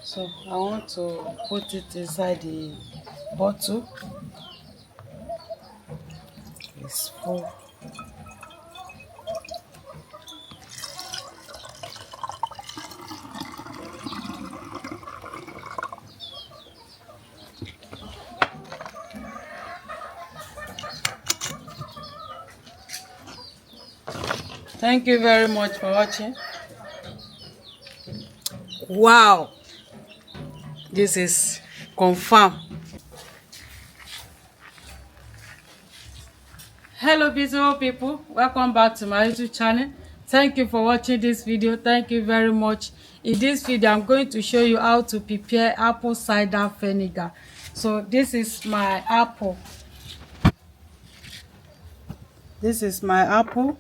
So I want to put it inside the bottle. It's full. Thank you very much for watching. Wow, this is confirm. Hello beautiful people, welcome back to my YouTube channel. Thank you for watching this video. Thank you very much. In this video I'm going to show you how to prepare apple cider vinegar. So this is my apple. This is my apple.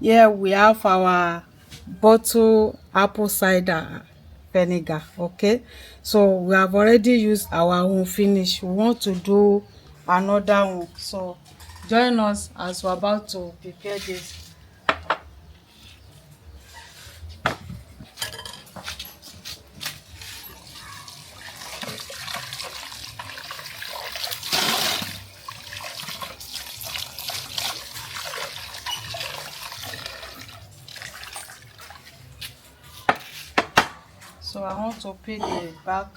Here we have our bottle apple cider vinegar. Okay, so we have already used our own finish. We want to do another one, so join us as we're about to prepare this. So I want to peel the back.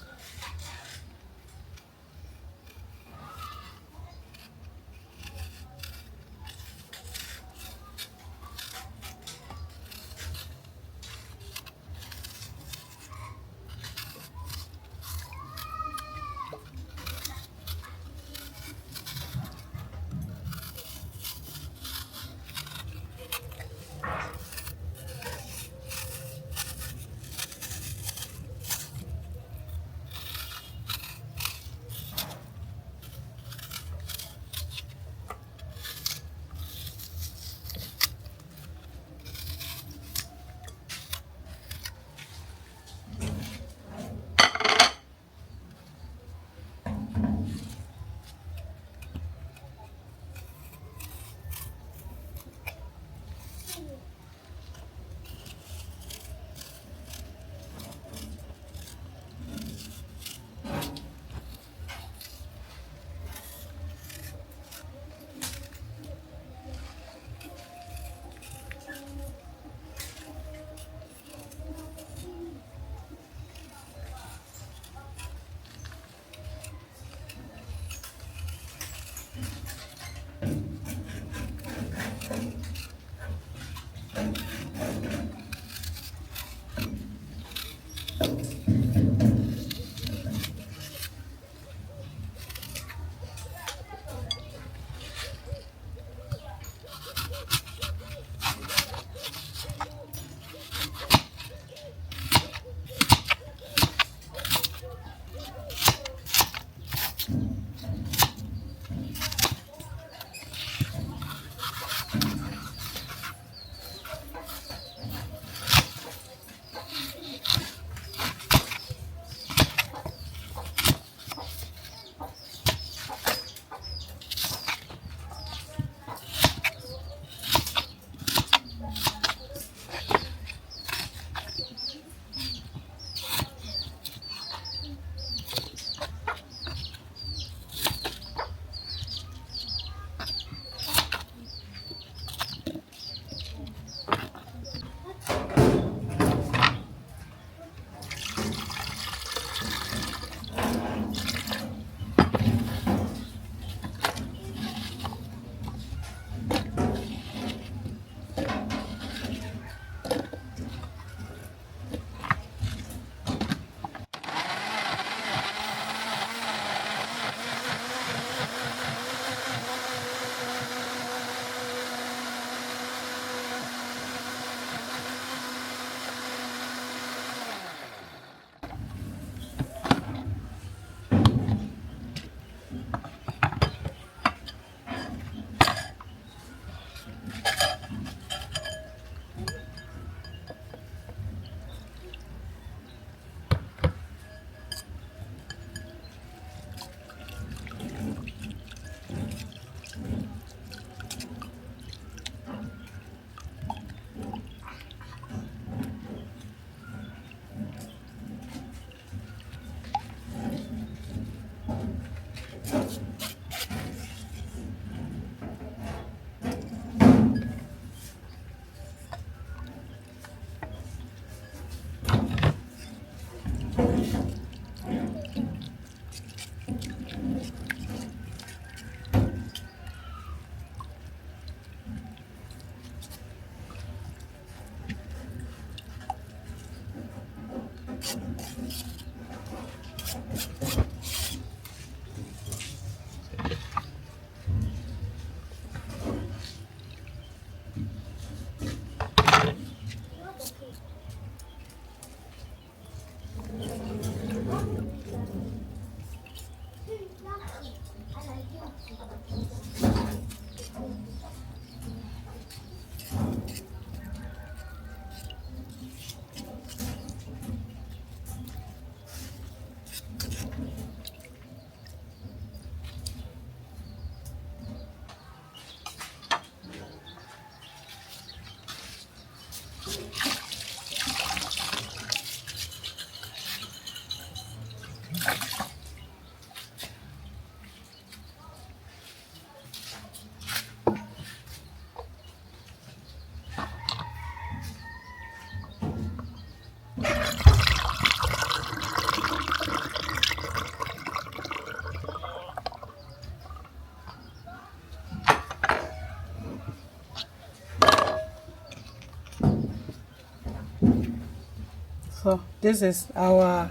So this is our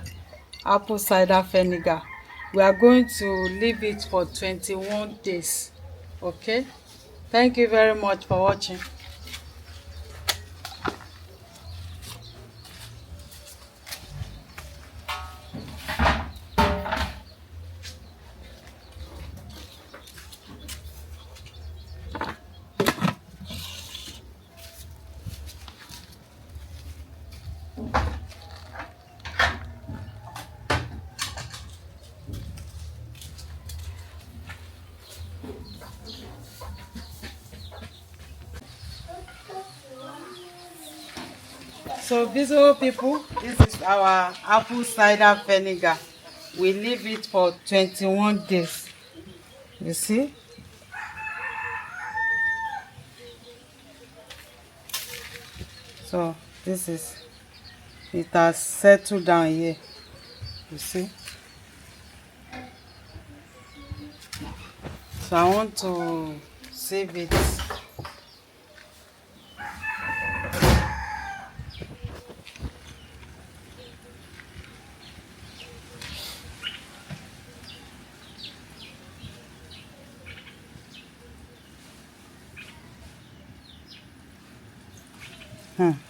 apple cider vinegar. We are going to leave it for 21 days. Okay, thank you very much for watching. So beautiful people, this is our apple cider vinegar. We leave it for 21 days. You see? So this is, it has settled down here. You see? So I want to save it.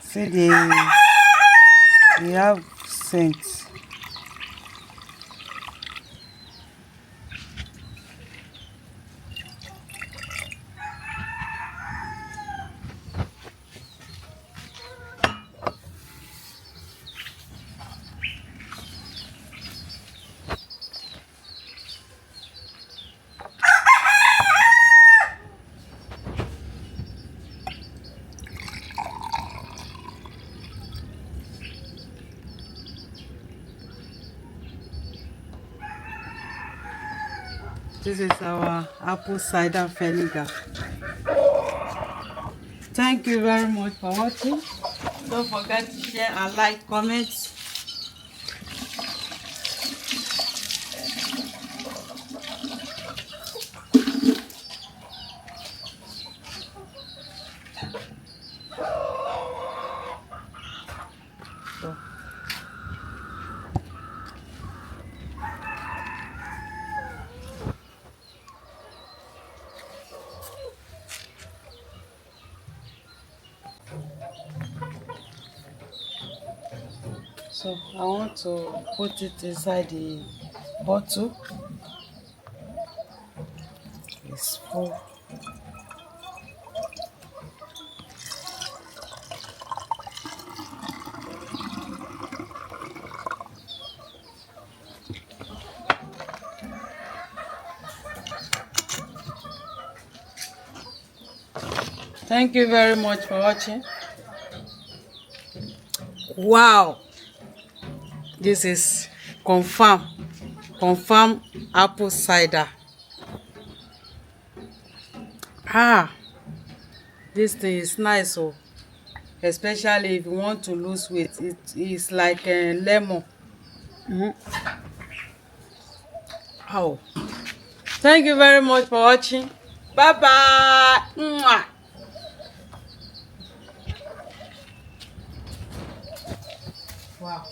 See they have scent. This is our apple cider vinegar. Thank you very much for watching. Don't forget to share and like, comment. So I want to put it inside the bottle. It's full. Thank you very much for watching. Wow, this is confirm apple cider. This thing is nice, oh, especially if you want to lose weight. It is like a lemon. Oh, thank you very much for watching. Bye bye. Mwah. Wow.